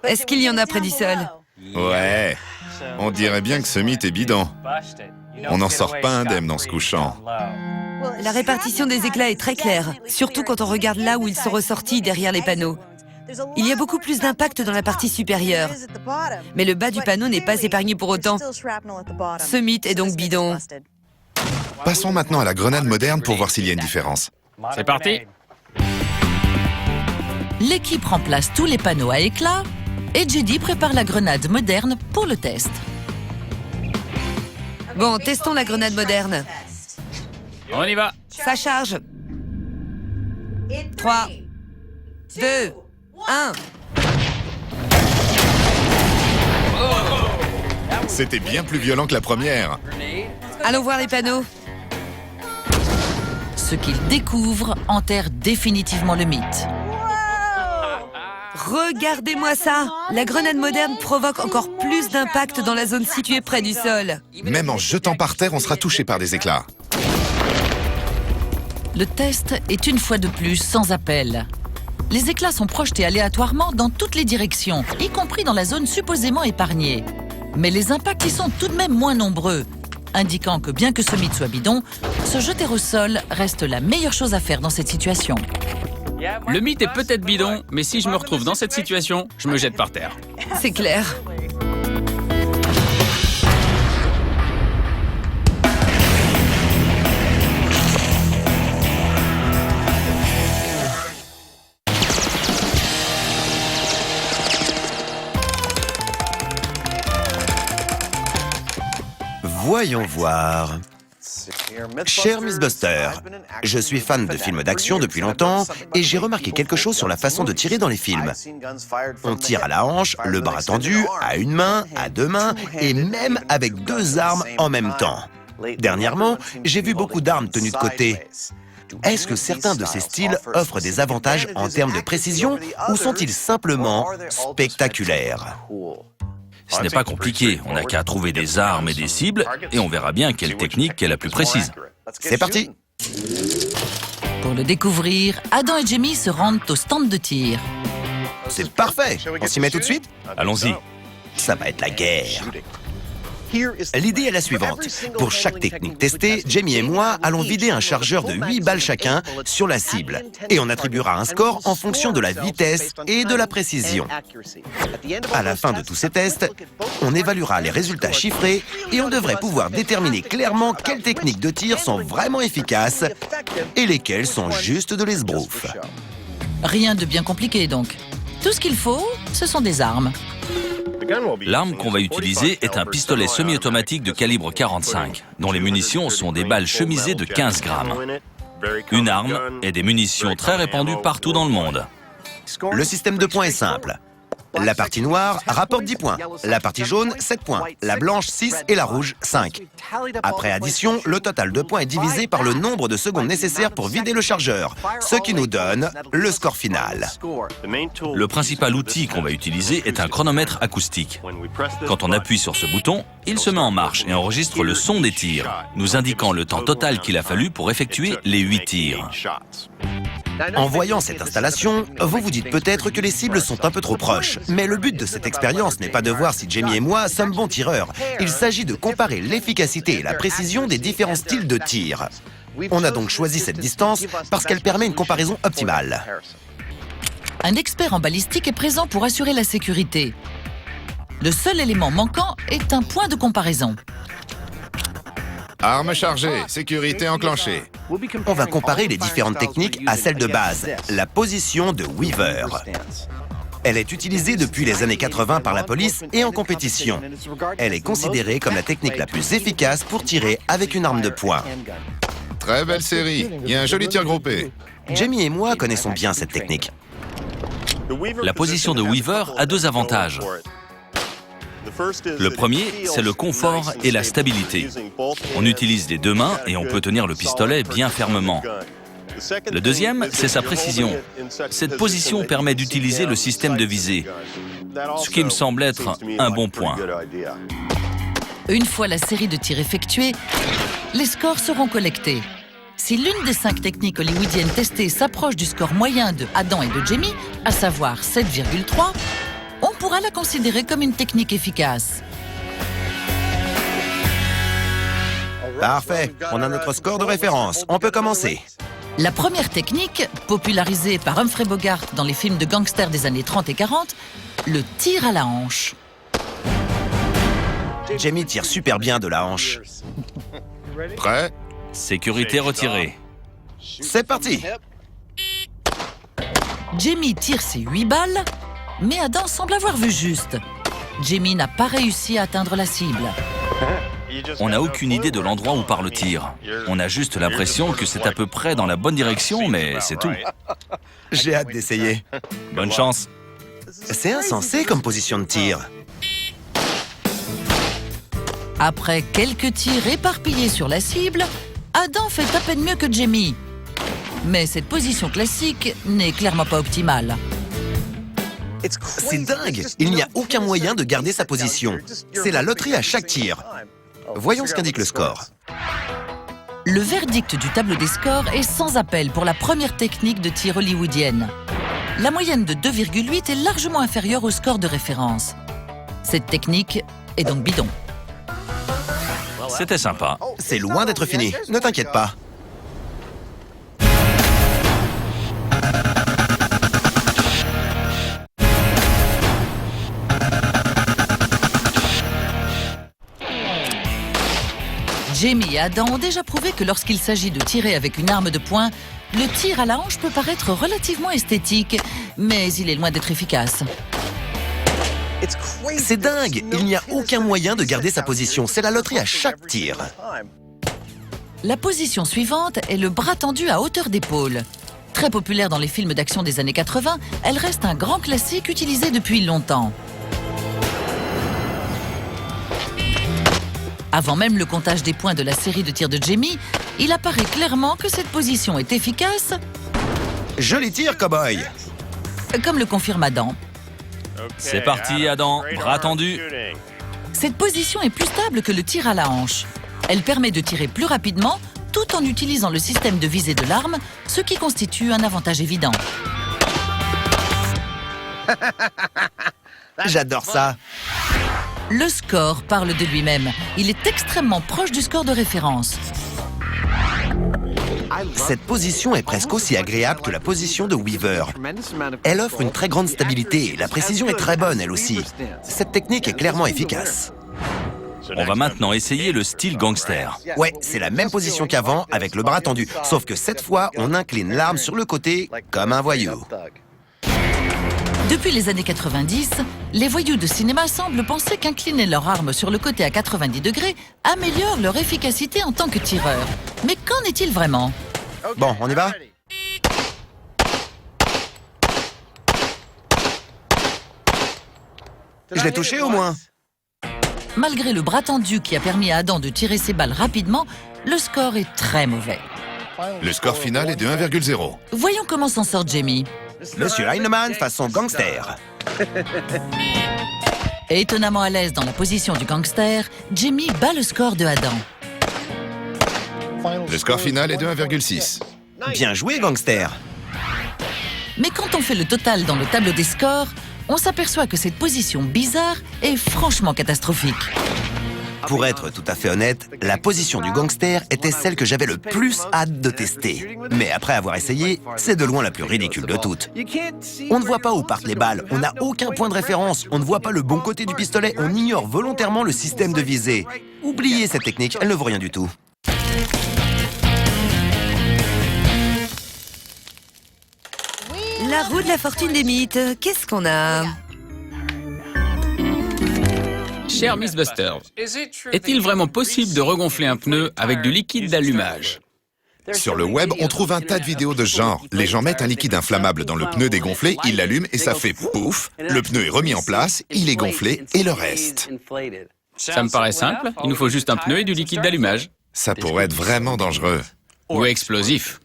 [SPEAKER 6] Est-ce qu'il y en a près du sol?
[SPEAKER 3] Ouais. On dirait bien que ce mythe est bidon. On n'en sort pas indemne en se couchant.
[SPEAKER 6] La répartition des éclats est très claire, surtout quand on regarde là où ils sont ressortis derrière les panneaux. Il y a beaucoup plus d'impact dans la partie supérieure. Mais le bas du panneau n'est pas épargné pour autant. Ce mythe est donc bidon.
[SPEAKER 3] Passons maintenant à la grenade moderne pour voir s'il y a une différence.
[SPEAKER 5] C'est parti.
[SPEAKER 1] L'équipe remplace tous les panneaux à éclats et JD prépare la grenade moderne pour le test.
[SPEAKER 6] Bon, testons la grenade moderne.
[SPEAKER 5] On y va.
[SPEAKER 6] Ça charge. 3, 2, 1.
[SPEAKER 3] C'était bien plus violent que la première.
[SPEAKER 6] Allons voir les panneaux.
[SPEAKER 1] Ce qu'ils découvrent enterre définitivement le mythe.
[SPEAKER 6] Regardez-moi ça. La grenade moderne provoque encore plus d'impact dans la zone située près du sol.
[SPEAKER 3] Même en jetant par terre, on sera touché par des éclats.
[SPEAKER 1] Le test est une fois de plus sans appel. Les éclats sont projetés aléatoirement dans toutes les directions, y compris dans la zone supposément épargnée. Mais les impacts y sont tout de même moins nombreux, indiquant que bien que ce mythe soit bidon, se jeter au sol reste la meilleure chose à faire dans cette situation.
[SPEAKER 5] Le mythe est peut-être bidon, mais si je me retrouve dans cette situation, je me jette par terre.
[SPEAKER 6] C'est clair.
[SPEAKER 2] Voyons voir. Cher Miss Buster, je suis fan de films d'action depuis longtemps et j'ai remarqué quelque chose sur la façon de tirer dans les films. On tire à la hanche, le bras tendu, à une main, à deux mains et même avec deux armes en même temps. Dernièrement, j'ai vu beaucoup d'armes tenues de côté. Est-ce que certains de ces styles offrent des avantages en termes de précision ou sont-ils simplement spectaculaires ?
[SPEAKER 4] Ce n'est pas compliqué, on n'a qu'à trouver des armes et des cibles et on verra bien quelle technique est la plus précise.
[SPEAKER 2] C'est parti!
[SPEAKER 1] Pour le découvrir, Adam et Jamie se rendent au stand de tir.
[SPEAKER 2] C'est parfait! On s'y met tout de suite?
[SPEAKER 4] Allons-y.
[SPEAKER 2] Ça va être la guerre. L'idée est la suivante. Pour chaque technique testée, Jamie et moi allons vider un chargeur de 8 balles chacun sur la cible. Et on attribuera un score en fonction de la vitesse et de la précision. À la fin de tous ces tests, on évaluera les résultats chiffrés et on devrait pouvoir déterminer clairement quelles techniques de tir sont vraiment efficaces et lesquelles sont juste de l'esbrouf.
[SPEAKER 1] Rien de bien compliqué donc. Tout ce qu'il faut, ce sont des armes.
[SPEAKER 4] L'arme qu'on va utiliser est un pistolet semi-automatique de calibre 45, dont les munitions sont des balles chemisées de 15 grammes. Une arme et des munitions très répandues partout dans le monde.
[SPEAKER 2] Le système de points est simple. La partie noire rapporte 10 points, la partie jaune 7 points, la blanche 6 et la rouge 5. Après addition, le total de points est divisé par le nombre de secondes nécessaires pour vider le chargeur, ce qui nous donne le score final.
[SPEAKER 4] Le principal outil qu'on va utiliser est un chronomètre acoustique. Quand on appuie sur ce bouton, il se met en marche et enregistre le son des tirs, nous indiquant le temps total qu'il a fallu pour effectuer les 8 tirs.
[SPEAKER 2] En voyant cette installation, vous vous dites peut-être que les cibles sont un peu trop proches. Mais le but de cette expérience n'est pas de voir si Jamie et moi sommes bons tireurs. Il s'agit de comparer l'efficacité et la précision des différents styles de tir. On a donc choisi cette distance parce qu'elle permet une comparaison optimale.
[SPEAKER 1] Un expert en balistique est présent pour assurer la sécurité. Le seul élément manquant est un point de comparaison.
[SPEAKER 3] Arme chargée, sécurité enclenchée.
[SPEAKER 2] On va comparer les différentes techniques à celle de base, la position de Weaver. Elle est utilisée depuis les années 80 par la police et en compétition. Elle est considérée comme la technique la plus efficace pour tirer avec une arme de poing.
[SPEAKER 3] Très belle série. Il y a un joli tir groupé.
[SPEAKER 2] Jamie et moi connaissons bien cette technique.
[SPEAKER 4] La position de Weaver a deux avantages. Le premier, c'est le confort et la stabilité. On utilise les deux mains et on peut tenir le pistolet bien fermement. Le deuxième, c'est sa précision. Cette position permet d'utiliser le système de visée, ce qui me semble être un bon point.
[SPEAKER 1] Une fois la série de tirs effectuée, les scores seront collectés. Si l'une des 5 techniques hollywoodiennes testées s'approche du score moyen de Adam et de Jamie, à savoir 7,3, on pourra la considérer comme une technique efficace.
[SPEAKER 2] Parfait, on a notre score de référence. On peut commencer.
[SPEAKER 1] La première technique, popularisée par Humphrey Bogart dans les films de gangsters des années 30 et 40, le tir à la hanche.
[SPEAKER 2] Jamie tire super bien de la hanche.
[SPEAKER 3] Prêt?
[SPEAKER 4] Sécurité retirée.
[SPEAKER 2] C'est parti!
[SPEAKER 1] Jamie tire ses 8 balles, mais Adam semble avoir vu juste. Jamie n'a pas réussi à atteindre la cible.
[SPEAKER 4] On n'a aucune idée de l'endroit où part le tir. On a juste l'impression que c'est à peu près dans la bonne direction, mais c'est tout.
[SPEAKER 2] J'ai hâte d'essayer.
[SPEAKER 4] Bonne chance.
[SPEAKER 2] C'est insensé comme position de tir.
[SPEAKER 1] Après quelques tirs éparpillés sur la cible, Adam fait à peine mieux que Jamie. Mais cette position classique n'est clairement pas optimale.
[SPEAKER 2] C'est dingue! Il n'y a aucun moyen de garder sa position. C'est la loterie à chaque tir. Voyons ce qu'indique le score.
[SPEAKER 1] Le verdict du tableau des scores est sans appel pour la première technique de tir hollywoodienne. La moyenne de 2,8 est largement inférieure au score de référence. Cette technique est donc bidon.
[SPEAKER 4] C'était sympa.
[SPEAKER 2] C'est loin d'être fini, ne t'inquiète pas.
[SPEAKER 1] Jamie et Adam ont déjà prouvé que lorsqu'il s'agit de tirer avec une arme de poing, le tir à la hanche peut paraître relativement esthétique, mais il est loin d'être efficace.
[SPEAKER 2] C'est dingue! Il n'y a aucun moyen de garder sa position. C'est la loterie à chaque tir.
[SPEAKER 1] La position suivante est le bras tendu à hauteur d'épaule. Très populaire dans les films d'action des années 80, elle reste un grand classique utilisé depuis longtemps. Avant même le comptage des points de la série de tirs de Jamie, il apparaît clairement que cette position est efficace,
[SPEAKER 2] Joli tir, cow-boy!
[SPEAKER 1] comme le confirme Adam.
[SPEAKER 4] C'est parti, Adam. Bras tendu.
[SPEAKER 1] Cette position est plus stable que le tir à la hanche. Elle permet de tirer plus rapidement, tout en utilisant le système de visée de l'arme, ce qui constitue un avantage évident.
[SPEAKER 2] J'adore ça.
[SPEAKER 1] Le score parle de lui-même. Il est extrêmement proche du score de référence.
[SPEAKER 2] Cette position est presque aussi agréable que la position de Weaver. Elle offre une très grande stabilité et la précision est très bonne, elle aussi. Cette technique est clairement efficace.
[SPEAKER 4] On va maintenant essayer le style gangster.
[SPEAKER 2] Ouais, c'est la même position qu'avant, avec le bras tendu. Sauf que cette fois, on incline l'arme sur le côté, comme un voyou.
[SPEAKER 1] Depuis les années 90, les voyous de cinéma semblent penser qu'incliner leur arme sur le côté à 90 degrés améliore leur efficacité en tant que tireur. Mais qu'en est-il vraiment?
[SPEAKER 2] Bon, on y va? Je l'ai touché au moins.
[SPEAKER 1] Malgré le bras tendu qui a permis à Adam de tirer ses balles rapidement, le score est très mauvais.
[SPEAKER 3] Le score final est de 1,0.
[SPEAKER 1] Voyons comment s'en sort Jamie.
[SPEAKER 2] Monsieur Heinemann façon gangster.
[SPEAKER 1] Étonnamment à l'aise dans la position du gangster, Jamie bat le score de Adam.
[SPEAKER 3] Le score final est de 1,6.
[SPEAKER 2] Bien joué, gangster.
[SPEAKER 1] Mais quand on fait le total dans le tableau des scores, on s'aperçoit que cette position bizarre est franchement catastrophique.
[SPEAKER 2] Pour être tout à fait honnête, la position du gangster était celle que j'avais le plus hâte de tester. Mais après avoir essayé, c'est de loin la plus ridicule de toutes. On ne voit pas où partent les balles, on n'a aucun point de référence, on ne voit pas le bon côté du pistolet, on ignore volontairement le système de visée. Oubliez cette technique, elle ne vaut rien du tout.
[SPEAKER 6] La roue de la fortune des mythes. Qu'est-ce qu'on a?
[SPEAKER 5] Cher Miss Buster, est-il vraiment possible de regonfler un pneu avec du liquide d'allumage?
[SPEAKER 3] Sur le web, on trouve un tas de vidéos de ce genre. Les gens mettent un liquide inflammable dans le pneu dégonflé, ils l'allument et ça fait pouf. Le pneu est remis en place, il est gonflé et le reste.
[SPEAKER 5] Ça me paraît simple, il nous faut juste un pneu et du liquide d'allumage.
[SPEAKER 3] Ça pourrait être vraiment dangereux.
[SPEAKER 5] Ou explosif.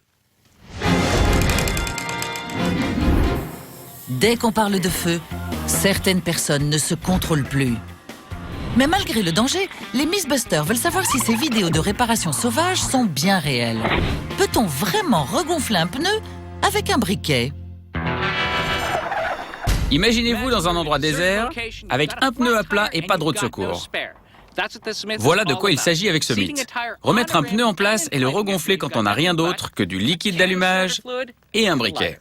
[SPEAKER 1] Dès qu'on parle de feu, certaines personnes ne se contrôlent plus. Mais malgré le danger, les Mythbusters veulent savoir si ces vidéos de réparation sauvage sont bien réelles. Peut-on vraiment regonfler un pneu avec un briquet?
[SPEAKER 5] Imaginez-vous dans un endroit désert, avec un pneu à plat et pas de roue de secours. Voilà de quoi il s'agit avec ce mythe. Remettre un pneu en place et le regonfler quand on n'a rien d'autre que du liquide d'allumage et un briquet.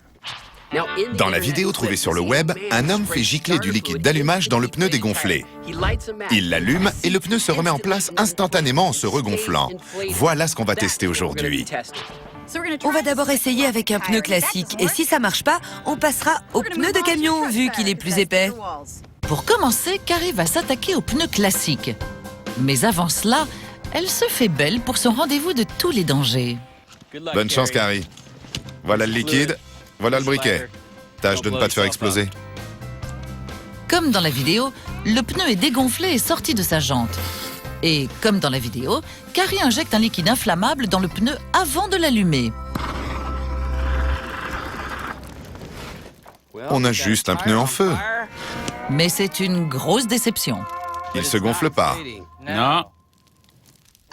[SPEAKER 3] Dans la vidéo trouvée sur le web, un homme fait gicler du liquide d'allumage dans le pneu dégonflé. Il l'allume et le pneu se remet en place instantanément en se regonflant. Voilà ce qu'on va tester aujourd'hui.
[SPEAKER 6] On va d'abord essayer avec un pneu classique. Et si ça marche pas, on passera au pneu de camion, vu qu'il est plus épais.
[SPEAKER 1] Pour commencer, Carrie va s'attaquer au pneu classique. Mais avant cela, elle se fait belle pour son rendez-vous de tous les dangers.
[SPEAKER 3] Bonne chance, Carrie. Voilà le liquide, voilà le briquet. Tâche de ne pas te faire exploser.
[SPEAKER 1] Comme dans la vidéo, le pneu est dégonflé et sorti de sa jante. Et comme dans la vidéo, Carrie injecte un liquide inflammable dans le pneu avant de l'allumer.
[SPEAKER 3] On a juste un pneu en feu.
[SPEAKER 1] Mais c'est une grosse déception.
[SPEAKER 3] Il se gonfle pas.
[SPEAKER 5] Non,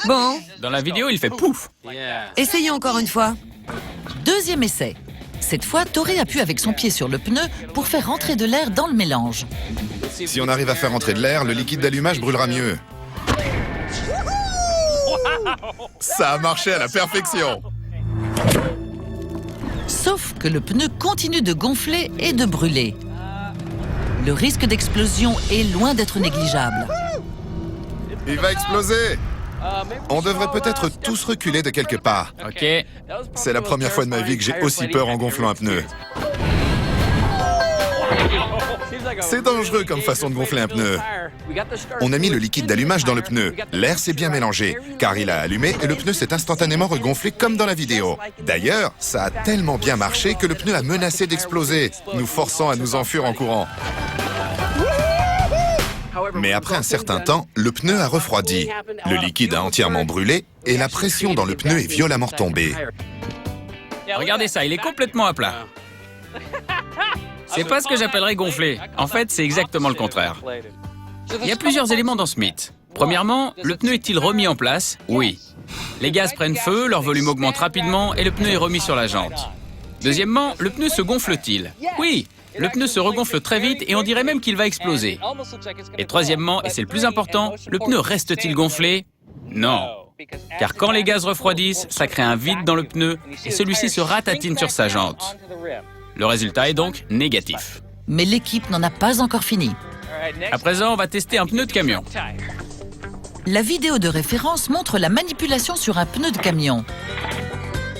[SPEAKER 6] Bon,
[SPEAKER 5] dans la vidéo, il fait pouf.
[SPEAKER 6] essayons encore une fois.
[SPEAKER 1] Deuxième essai. Cette fois, Tori appuie avec son pied sur le pneu pour faire rentrer de l'air dans le mélange.
[SPEAKER 3] Si on arrive à faire entrer de l'air, le liquide d'allumage brûlera mieux. Ça a marché à la perfection.
[SPEAKER 1] Sauf que le pneu continue de gonfler et de brûler. Le risque d'explosion est loin d'être négligeable.
[SPEAKER 3] Il va exploser. On devrait peut-être tous reculer de quelques pas.
[SPEAKER 5] Ok,
[SPEAKER 3] C'est la première fois de ma vie que j'ai aussi peur en gonflant un pneu. C'est dangereux comme façon de gonfler un pneu. On a mis le liquide d'allumage dans le pneu. L'air s'est bien mélangé, car il a allumé et le pneu s'est instantanément regonflé comme dans la vidéo. D'ailleurs, ça a tellement bien marché que le pneu a menacé d'exploser, nous forçant à nous enfuir en courant. Mais après un certain temps, le pneu a refroidi. Le liquide a entièrement brûlé et la pression dans le pneu est violemment tombée.
[SPEAKER 5] regardez ça, il est complètement à plat. C'est pas ce que j'appellerais gonfler. En fait, c'est exactement le contraire. Il y a plusieurs éléments dans ce mythe. Premièrement, le pneu est-il remis en place? Oui. Les gaz prennent feu, leur volume augmente rapidement et le pneu est remis sur la jante. Deuxièmement, le pneu se gonfle-t-il? Oui. Le pneu se regonfle très vite et on dirait même qu'il va exploser. Et troisièmement, et c'est le plus important, le pneu reste-t-il gonflé? Non. Car quand les gaz refroidissent, ça crée un vide dans le pneu et celui-ci se ratatine sur sa jante. Le résultat est donc négatif.
[SPEAKER 1] Mais l'équipe n'en a pas encore fini.
[SPEAKER 5] À présent, on va tester un pneu de camion.
[SPEAKER 1] La vidéo de référence montre la manipulation sur un pneu de camion.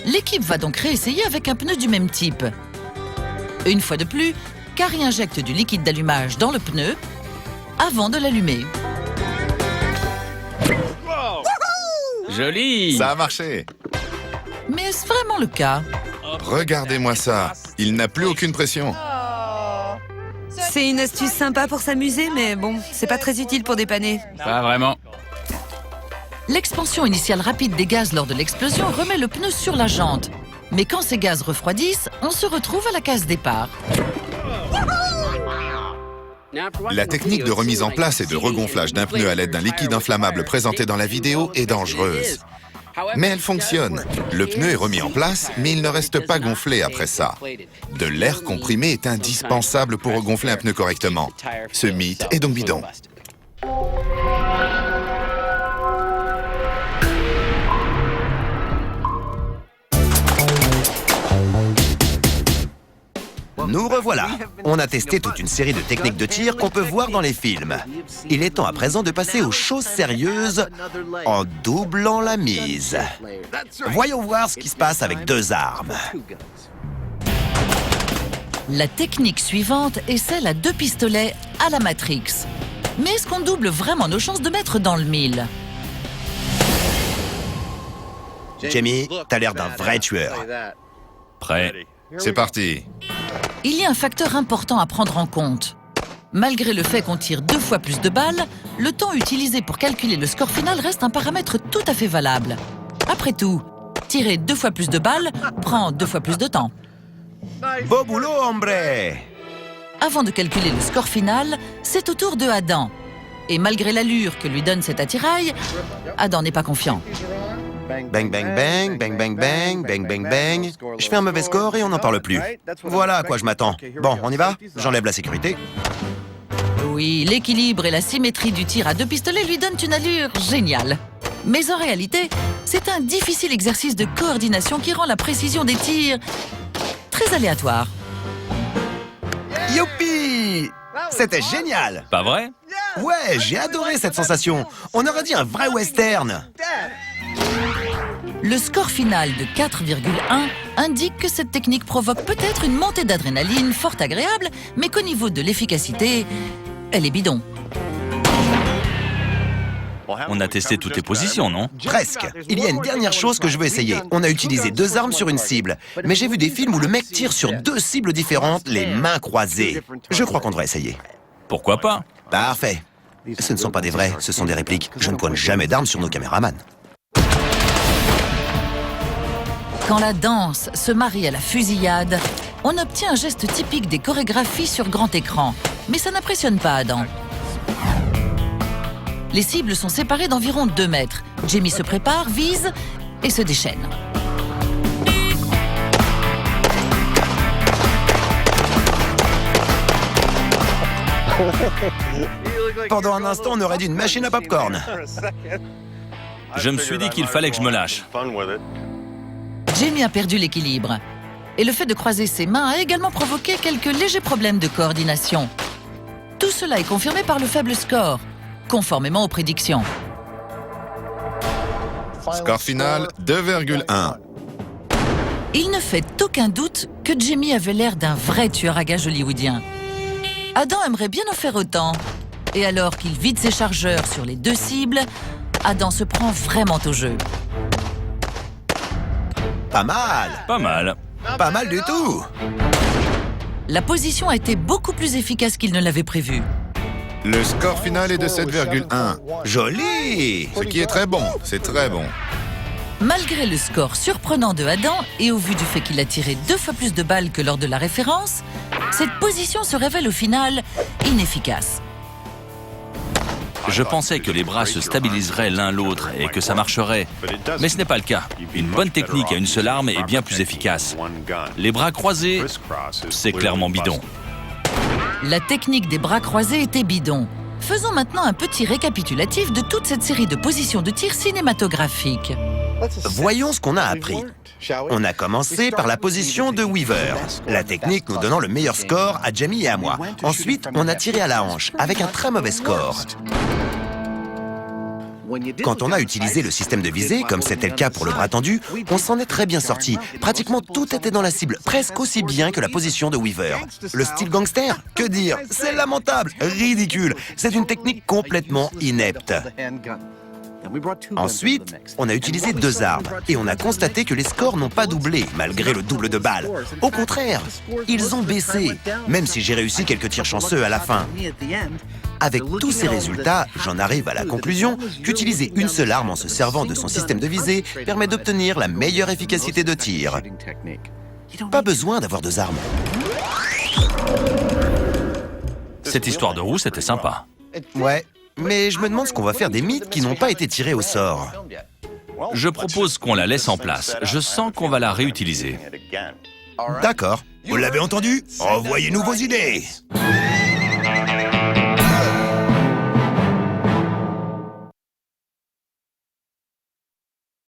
[SPEAKER 1] L'équipe va donc réessayer avec un pneu du même type. Une fois de plus, Carrie injecte du liquide d'allumage dans le pneu avant de l'allumer.
[SPEAKER 5] Joli!
[SPEAKER 3] Ça a marché.
[SPEAKER 1] Mais est-ce vraiment le cas?
[SPEAKER 3] Regardez-moi ça. Il n'a plus aucune pression.
[SPEAKER 6] C'est une astuce sympa pour s'amuser, mais bon, c'est pas très utile pour dépanner.
[SPEAKER 5] Pas vraiment.
[SPEAKER 1] L'expansion initiale rapide des gaz lors de l'explosion remet le pneu sur la jante. Mais quand ces gaz refroidissent, on se retrouve à la case départ.
[SPEAKER 3] La technique de remise en place et de regonflage d'un pneu à l'aide d'un liquide inflammable présenté dans la vidéo est dangereuse. Mais elle fonctionne. Le pneu est remis en place, mais il ne reste pas gonflé après ça. De l'air comprimé est indispensable pour regonfler un pneu correctement. Ce mythe est donc bidon.
[SPEAKER 2] Nous revoilà. On a testé toute une série de techniques de tir qu'on peut voir dans les films. Il est temps à présent de passer aux choses sérieuses en doublant la mise. Voyons voir ce qui se passe avec deux armes.
[SPEAKER 1] La technique suivante est celle à 2 pistolets à la Matrix. Mais est-ce qu'on double vraiment nos chances de mettre dans le mille?
[SPEAKER 2] Jamie, t'as l'air d'un vrai tueur.
[SPEAKER 4] Prêt?
[SPEAKER 3] C'est parti.
[SPEAKER 1] Il y a un facteur important à prendre en compte. Malgré le fait qu'on tire 2 fois plus de balles, le temps utilisé pour calculer le score final reste un paramètre tout à fait valable. Après tout, tirer 2 fois plus de balles prend 2 fois plus de temps.
[SPEAKER 2] Beau boulot, hombre!
[SPEAKER 1] Avant de calculer le score final, c'est au tour de Adam. Et malgré l'allure que lui donne cet attirail, Adam n'est pas confiant.
[SPEAKER 2] Bang, bang, bang, bang, bang, bang, bang, bang, bang. Je fais un mauvais score et on n'en parle plus. Voilà à quoi je m'attends. Bon, on y va? J'enlève la sécurité.
[SPEAKER 1] Oui, l'équilibre et la symétrie du tir à 2 pistolets lui donnent une allure géniale. Mais en réalité, c'est un difficile exercice de coordination qui rend la précision des tirs très aléatoire.
[SPEAKER 2] Youpi! C'était génial!
[SPEAKER 4] Pas vrai?
[SPEAKER 2] Ouais, j'ai adoré cette sensation. On aurait dit un vrai western.
[SPEAKER 1] Le score final de 4,1 indique que cette technique provoque peut-être une montée d'adrénaline fort agréable, mais qu'au niveau de l'efficacité, elle est bidon.
[SPEAKER 4] On a testé toutes les positions, non?
[SPEAKER 2] Presque. Il y a une dernière chose que je veux essayer. On a utilisé 2 armes sur une cible. Mais j'ai vu des films où le mec tire sur 2 cibles différentes, les mains croisées. Je crois qu'on devrait essayer.
[SPEAKER 4] Pourquoi pas?
[SPEAKER 2] Parfait. Ce ne sont pas des vrais, ce sont des répliques. Je ne pointe jamais d'armes sur nos caméramans.
[SPEAKER 1] Quand la danse se marie à la fusillade, on obtient un geste typique des chorégraphies sur grand écran. Mais ça n'impressionne pas Adam. Les cibles sont séparées d'environ 2 mètres. Jamie se prépare, vise et se déchaîne.
[SPEAKER 2] Pendant un instant, on aurait dit une machine à popcorn.
[SPEAKER 4] Je me suis dit qu'il fallait que je me lâche.
[SPEAKER 1] Jamie a perdu l'équilibre. Et le fait de croiser ses mains a également provoqué quelques légers problèmes de coordination. Tout cela est confirmé par le faible score, conformément aux prédictions.
[SPEAKER 3] Score final, 2,1.
[SPEAKER 1] Il ne fait aucun doute que Jamie avait l'air d'un vrai tueur à gages hollywoodien. Adam aimerait bien en faire autant. Et alors qu'il vide ses chargeurs sur les 2 cibles, Adam se prend vraiment au jeu.
[SPEAKER 2] Pas mal.
[SPEAKER 4] Pas mal.
[SPEAKER 2] Pas mal du tout.
[SPEAKER 1] La position a été beaucoup plus efficace qu'il ne l'avait prévu.
[SPEAKER 3] Le score final est de 7,1.
[SPEAKER 2] Joli.
[SPEAKER 3] Ce qui est très bon, c'est très bon.
[SPEAKER 1] Malgré le score surprenant de Adam et au vu du fait qu'il a tiré 2 fois plus de balles que lors de la référence, cette position se révèle au final inefficace.
[SPEAKER 4] Je pensais que les bras se stabiliseraient l'un l'autre et que ça marcherait. Mais ce n'est pas le cas. Une bonne technique à une seule arme est bien plus efficace. Les bras croisés, c'est clairement bidon.
[SPEAKER 1] La technique des bras croisés était bidon. Faisons maintenant un petit récapitulatif de toute cette série de positions de tir cinématographiques.
[SPEAKER 2] Voyons ce qu'on a appris. On a commencé par la position de Weaver, la technique nous donnant le meilleur score à Jamie et à moi. Ensuite, on a tiré à la hanche, avec un très mauvais score. Quand on a utilisé le système de visée, comme c'était le cas pour le bras tendu, on s'en est très bien sorti. Pratiquement tout était dans la cible, presque aussi bien que la position de Weaver. Le style gangster? Que dire? C'est lamentable, ridicule. C'est une technique complètement inepte. Ensuite, on a utilisé 2 armes et on a constaté que les scores n'ont pas doublé malgré le double de balles. Au contraire, ils ont baissé, même si j'ai réussi quelques tirs chanceux à la fin. Avec tous ces résultats, j'en arrive à la conclusion qu'utiliser une seule arme en se servant de son système de visée permet d'obtenir la meilleure efficacité de tir. Pas besoin d'avoir 2 armes.
[SPEAKER 4] Cette histoire de roue, c'était sympa.
[SPEAKER 2] Ouais. Mais je me demande ce qu'on va faire des mythes qui n'ont pas été tirés au sort.
[SPEAKER 4] Je propose qu'on la laisse en place. Je sens qu'on va la réutiliser.
[SPEAKER 2] D'accord. Vous l'avez entendu? Envoyez-nous vos idées.